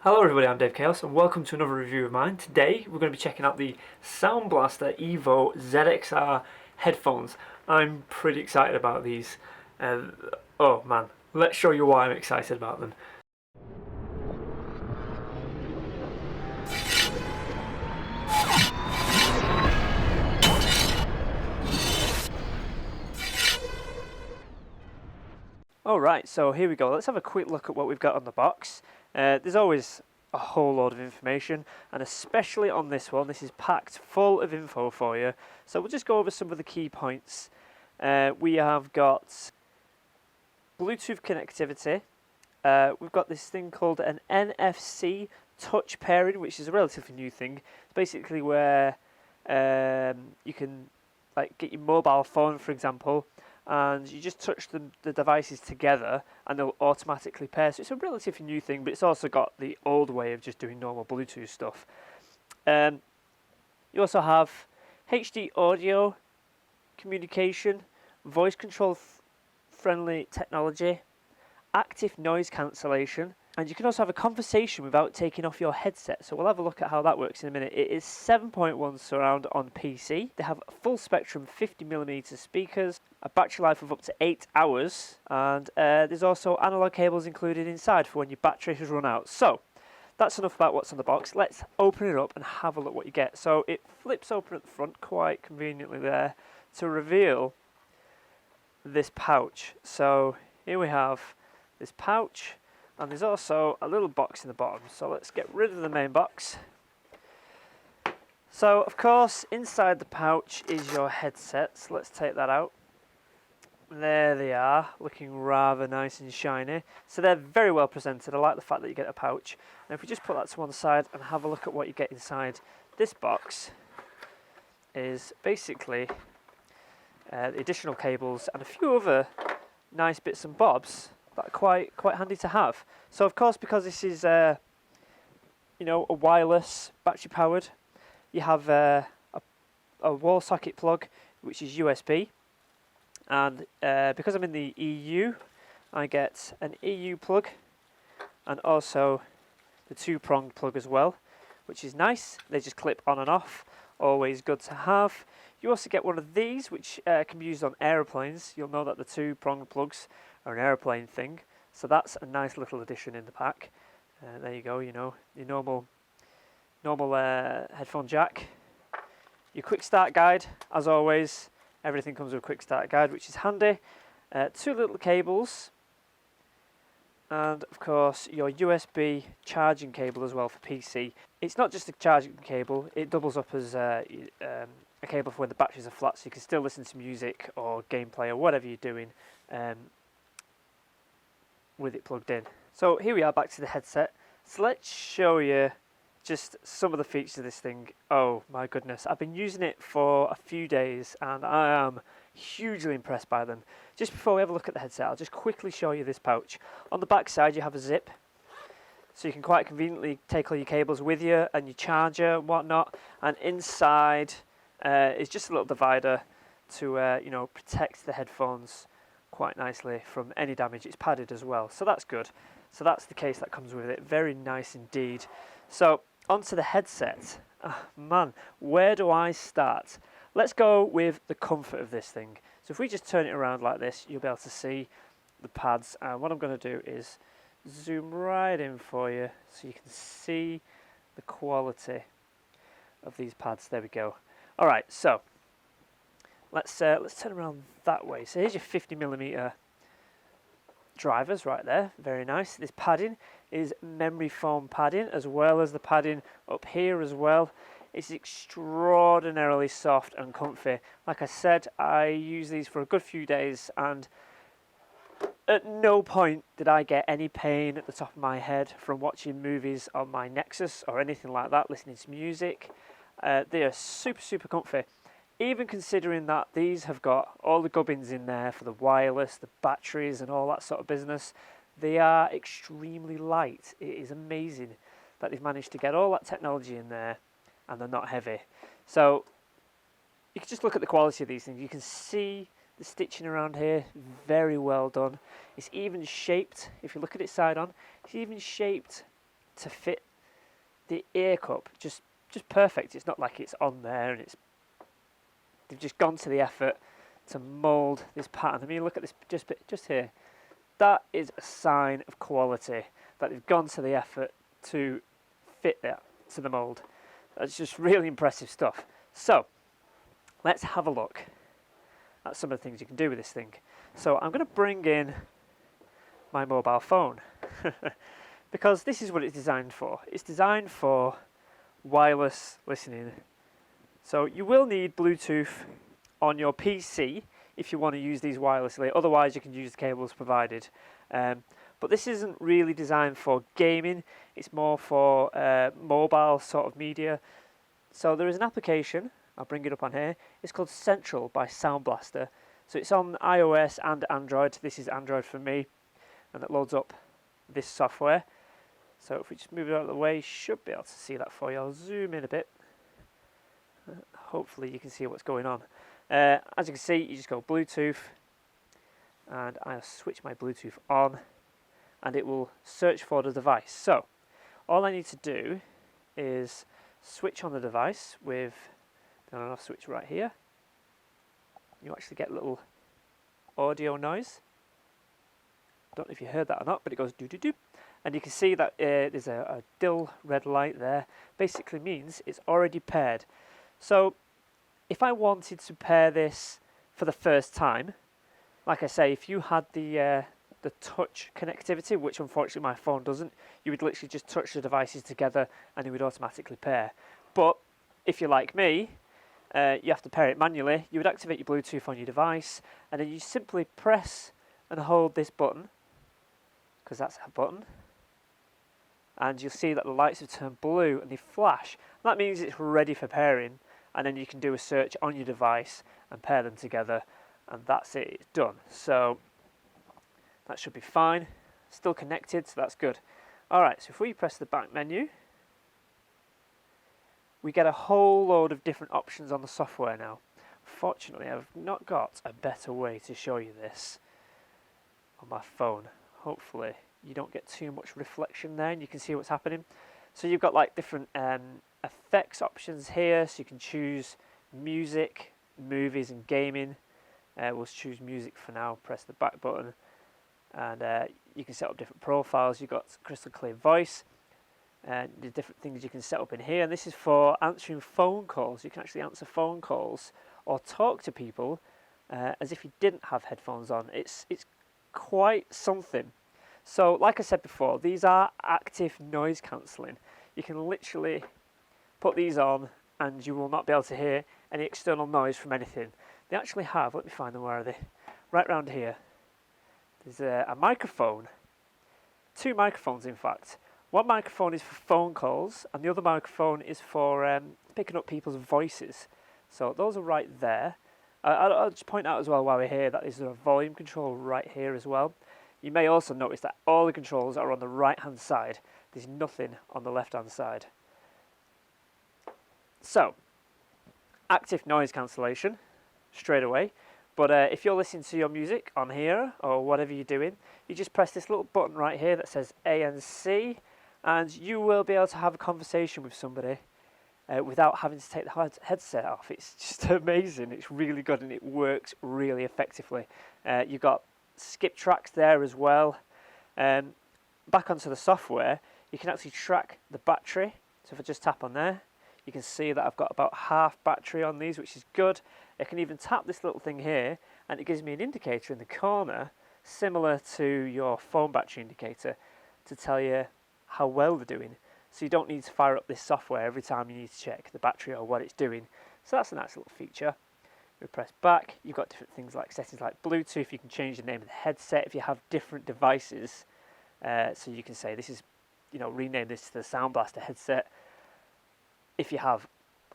Hello everybody, I'm DaveChaos and welcome to another review of mine. Today we're going to be checking out the Sound Blaster EVO ZxR headphones. I'm pretty excited about these. Oh man, let's show you why I'm excited about them. Alright, so here we go. Let's have a quick look at what we've got on the box. There's always a whole load of information, and especially on this one, this is packed full of info for you. So we'll just go over some of the key points. We have got Bluetooth connectivity. We've got this thing called an NFC touch pairing, which is a relatively new thing. It's basically where you can get your mobile phone, for example, and you just touch the devices together and they'll automatically pair. So it's a relatively new thing, but it's also got the old way of just doing normal Bluetooth stuff. You also have HD audio communication, voice control friendly technology, active noise cancellation, and you can also have a conversation without taking off your headset. So we'll have a look at how that works in a minute. It is 7.1 surround on PC. They have full spectrum 50mm speakers, a battery life of up to 8 hours, and there's also analog cables included inside for when your battery has run out. So that's enough about what's on the box. Let's open it up and have a look what you get. So it flips open at the front quite conveniently there to reveal this pouch. So here we have this pouch, and there's also a little box in the bottom. So let's get rid of the main box. So of course inside the pouch is your headsets. Let's take that out. There they are, looking rather nice and shiny. So they're very well presented. I like the fact that you get a pouch. And if we just put that to one side and have a look at what you get inside this box, is basically the additional cables and a few other nice bits and bobs that are quite handy to have. So of course, because this is a wireless, battery powered, you have a wall socket plug which is USB, and because I'm in the EU, I get an EU plug and also the 2-pronged plug as well, which is nice. They just clip on and off, always good to have. You also get one of these, which can be used on aeroplanes. You'll know that the 2-pronged plugs are an aeroplane thing, so that's a nice little addition in the pack. There you go, your normal headphone jack. Your quick start guide, as always, everything comes with a quick start guide, which is handy. 2 little cables, and of course your USB charging cable as well for PC. It's not just a charging cable, it doubles up as a cable for when the batteries are flat, so you can still listen to music or gameplay or whatever you're doing with it plugged in. So here we are, back to the headset. So let's show you just some of the features of this thing. Oh my goodness, I've been using it for a few days and I am hugely impressed by them. Just before we have a look at the headset, I'll just quickly show you this pouch. On the back side you have a zip, so you can quite conveniently take all your cables with you and your charger and whatnot, and inside is just a little divider to protect the headphones quite nicely from any damage. It's padded as well, so that's good. So that's the case that comes with it. Very nice indeed. So onto the headset. Oh, man, where do I start? Let's go with the comfort of this thing. So if we just turn it around like this, you'll be able to see the pads. And what I'm going to do is zoom right in for you so you can see the quality of these pads. There we go. All right, so let's turn around that way. So here's your 50mm drivers right there, very nice. This padding is memory foam padding, as well as the padding up here as well. It's extraordinarily soft and comfy. Like I said, I use these for a good few days, and at no point did I get any pain at the top of my head from watching movies on my Nexus or anything like that, listening to music. They are super comfy. Even considering that these have got all the gubbins in there for the wireless, the batteries and all that sort of business, they are extremely light. It is amazing that they've managed to get all that technology in there and they're not heavy. So you can just look at the quality of these things. You can see the stitching around here, very well done. It's even shaped, if you look at it side on, it's even shaped to fit the ear cup just perfect. It's not like it's on there, and they've just gone to the effort to mould this pattern. I mean, look at this just here. That is a sign of quality, that they've gone to the effort to fit that to the mould. That's just really impressive stuff. So let's have a look at some of the things you can do with this thing. So I'm going to bring in my mobile phone because this is what it's designed for. It's designed for wireless listening. So you will need Bluetooth on your PC if you want to use these wirelessly. Otherwise, you can use the cables provided. But this isn't really designed for gaming. It's more for mobile sort of media. So there is an application. I'll bring it up on here. It's called Central by Sound Blaster. So it's on iOS and Android. This is Android for me, and it loads up this software. So if we just move it out of the way, you should be able to see that for you. I'll zoom in a bit. Hopefully you can see what's going on. As you can see, you just go Bluetooth, and I'll switch my Bluetooth on, and it will search for the device. So all I need to do is switch on the device with the on and off switch right here. You actually get a little audio noise. Don't know if you heard that or not, but it goes do-do-do. And you can see that there's a dull red light there. Basically means it's already paired. So if I wanted to pair this for the first time, like I say, if you had the touch connectivity, which unfortunately my phone doesn't, you would literally just touch the devices together and it would automatically pair. But if you're like me, you have to pair it manually. You would activate your Bluetooth on your device, and then you simply press and hold this button, because that's a button, and you'll see that the lights have turned blue and they flash. That means it's ready for pairing, and then you can do a search on your device and pair them together, and that's it, it's done. So that should be fine. Still connected, so that's good. Alright, so if we press the back menu, we get a whole load of different options on the software now. Fortunately, I've not got a better way to show you this on my phone. Hopefully you don't get too much reflection there and you can see what's happening. So you've got like different effects options here, so you can choose music, movies and gaming. We'll choose music for now, press the back button, and you can set up different profiles. You've got crystal clear voice, and the different things you can set up in here, and this is for answering phone calls. You can actually answer phone calls or talk to people as if you didn't have headphones on. It's quite something. So like I said before, these are active noise cancelling. You can literally put these on and you will not be able to hear any external noise from anything. They actually have, let me find them, where are they? Right round here. There's a microphone, 2 microphones in fact. One microphone is for phone calls and the other microphone is for picking up people's voices. So those are right there. I'll just point out as well while we're here that there's a volume control right here as well. You may also notice that all the controls are on the right hand side. There's nothing on the left hand side. So, active noise cancellation straight away. But if you're listening to your music on here or whatever you're doing, you just press this little button right here that says ANC, and you will be able to have a conversation with somebody without having to take the headset off. It's just amazing. It's really good and it works really effectively. You've got skip tracks there as well. Back onto the software, you can actually track the battery. So if I just tap on there, you can see that I've got about half battery on these, which is good. I can even tap this little thing here and it gives me an indicator in the corner similar to your phone battery indicator to tell you how well they're doing. So you don't need to fire up this software every time you need to check the battery or what it's doing. So that's a nice little feature. We press back, you've got different things like settings like Bluetooth. You can change the name of the headset if you have different devices. So you can say this is, rename this to the Sound Blaster headset. If you have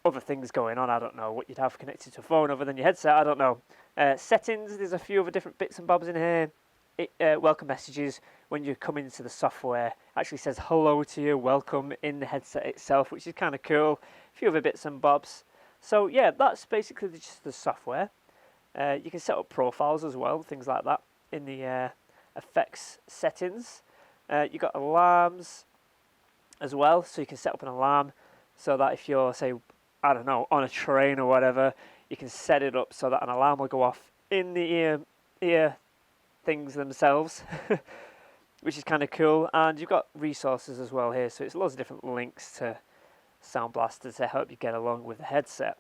other things going on, I don't know what you'd have connected to a phone other than your headset, I don't know. Settings, there's a few other different bits and bobs in here. Welcome messages when you come into the software actually says hello to you, welcome in the headset itself, which is kind of cool. A few other bits and bobs. So yeah, that's basically just the software. You can set up profiles as well, things like that in the effects settings. You've got alarms, as well, so you can set up an alarm so that if you're, say, I don't know, on a train or whatever, you can set it up so that an alarm will go off in the ear things themselves, which is kind of cool. And you've got resources as well here, so it's loads of different links to Sound Blaster to help you get along with the headset.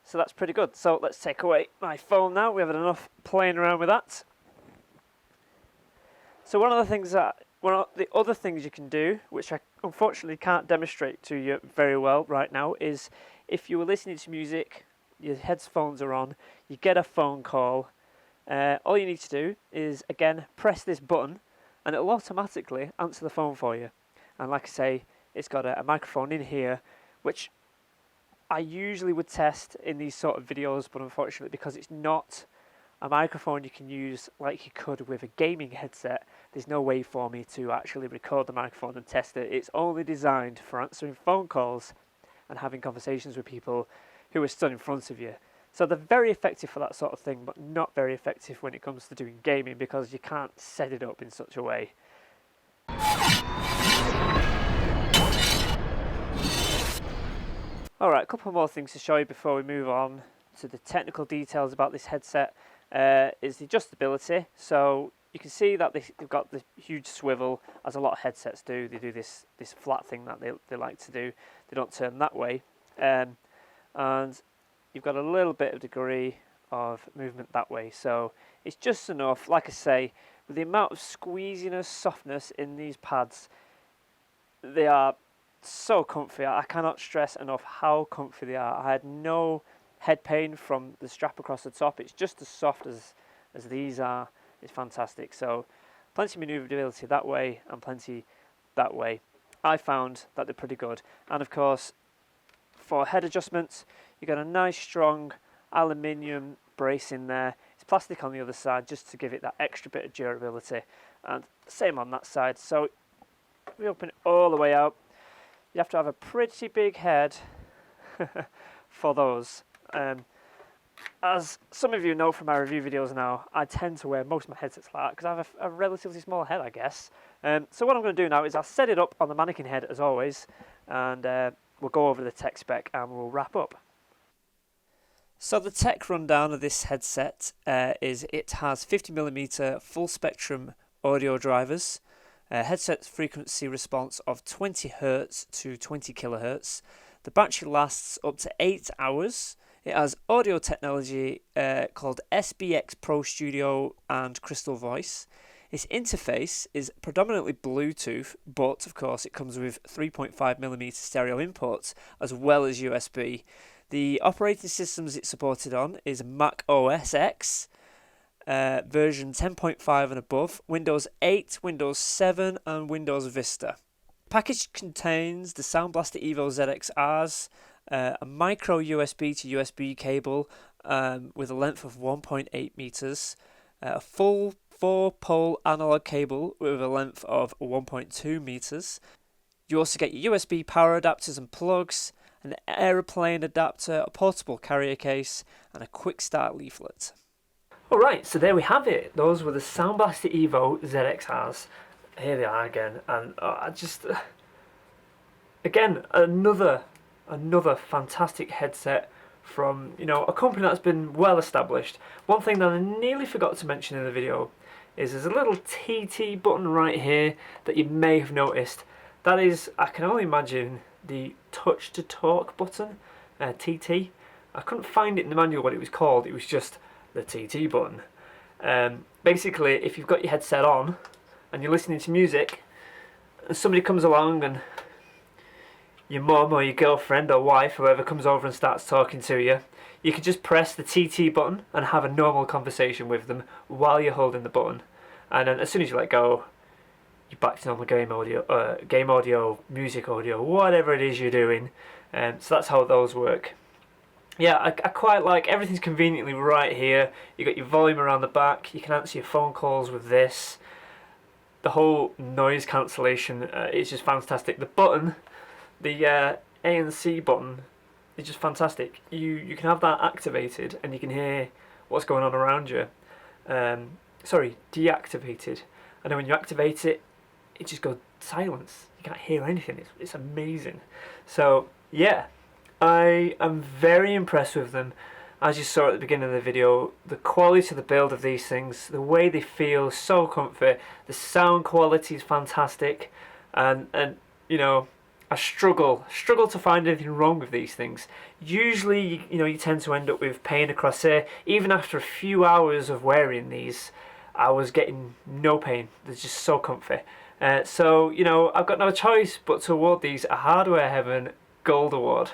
So that's pretty good. So let's take away my phone now. We have enough playing around with that. So one of the other things you can do, which I unfortunately can't demonstrate to you very well right now, is if you were listening to music, your headphones are on, you get a phone call, all you need to do is, again, press this button and it'll automatically answer the phone for you. And like I say, it's got a microphone in here, which I usually would test in these sort of videos, but unfortunately, because it's not a microphone you can use like you could with a gaming headset, there's no way for me to actually record the microphone and test it. It's only designed for answering phone calls and having conversations with people who are stood in front of you. So they're very effective for that sort of thing, but not very effective when it comes to doing gaming because you can't set it up in such a way. Alright, a couple more things to show you before we move on to the technical details about this headset. Is the adjustability. So you can see that they've got this huge swivel, as a lot of headsets do. They do this flat thing that they like to do. They don't turn that way. And you've got a little bit of degree of movement that way. So it's just enough, like I say, with the amount of squeeziness, softness in these pads, they are so comfy. I cannot stress enough how comfy they are. I had no head pain from the strap across the top. It's just as soft as these are. It's fantastic. So plenty of maneuverability that way and plenty that way. I found that they're pretty good. And of course, for head adjustments, you got a nice strong aluminium brace in there. It's plastic on the other side just to give it that extra bit of durability. And same on that side. So we open it all the way out. You have to have a pretty big head for those. As some of you know from my review videos now, I tend to wear most of my headsets like that because I have a relatively small head, I guess. So what I'm going to do now is I'll set it up on the mannequin head as always, and we'll go over the tech spec and we'll wrap up. So the tech rundown of this headset is it has 50mm full spectrum audio drivers, headset frequency response of 20 Hz to 20 kHz. The battery lasts up to 8 hours. It has audio technology called SBX Pro Studio and Crystal Voice. Its interface is predominantly Bluetooth, but of course it comes with 3.5mm stereo inputs as well as USB. The operating systems it's supported on is Mac OS X, version 10.5 and above, Windows 8, Windows 7 and Windows Vista. The package contains the Sound Blaster EVO ZxRs, a micro USB to USB cable with a length of 1.8 meters, a full 4-pole analog cable with a length of 1.2 meters. You also get your USB power adapters and plugs, an aeroplane adapter, a portable carrier case, and a quick start leaflet. Alright, so there we have it. Those were the Sound Blaster EVO ZxRs. Here they are again, and again, another fantastic headset from, you know, a company that's been well established. One thing that I nearly forgot to mention in the video is there's a little TT button right here that you may have noticed. That is, I can only imagine, the touch to talk button, TT. I couldn't find it in the manual what it was called. It was just the TT button. Basically, if you've got your headset on and you're listening to music and somebody comes along and your mum or your girlfriend or wife, whoever comes over and starts talking to you, you can just press the TT button and have a normal conversation with them while you're holding the button. And then as soon as you let go, you're back to normal game audio, music audio, whatever it is you're doing. So that's how those work. Yeah, I quite like everything's conveniently right here. You got your volume around the back. You can answer your phone calls with this. The whole noise cancellation is just fantastic. The button, the A and C button, is just fantastic. You can have that activated and you can hear what's going on around you. Sorry, deactivated. And then when you activate it, it just goes silence. you can't hear anything. It's amazing. So yeah, I am very impressed with them. As you saw at the beginning of the video, the quality of the build of these things, the way they feel, so comfy. The sound quality is fantastic, and you know, I struggle to find anything wrong with these things. Usually, you tend to end up with pain across here. Even after a few hours of wearing these, I was getting no pain. They're just so comfy. So I've got no choice but to award these a Hardware Heaven Gold Award.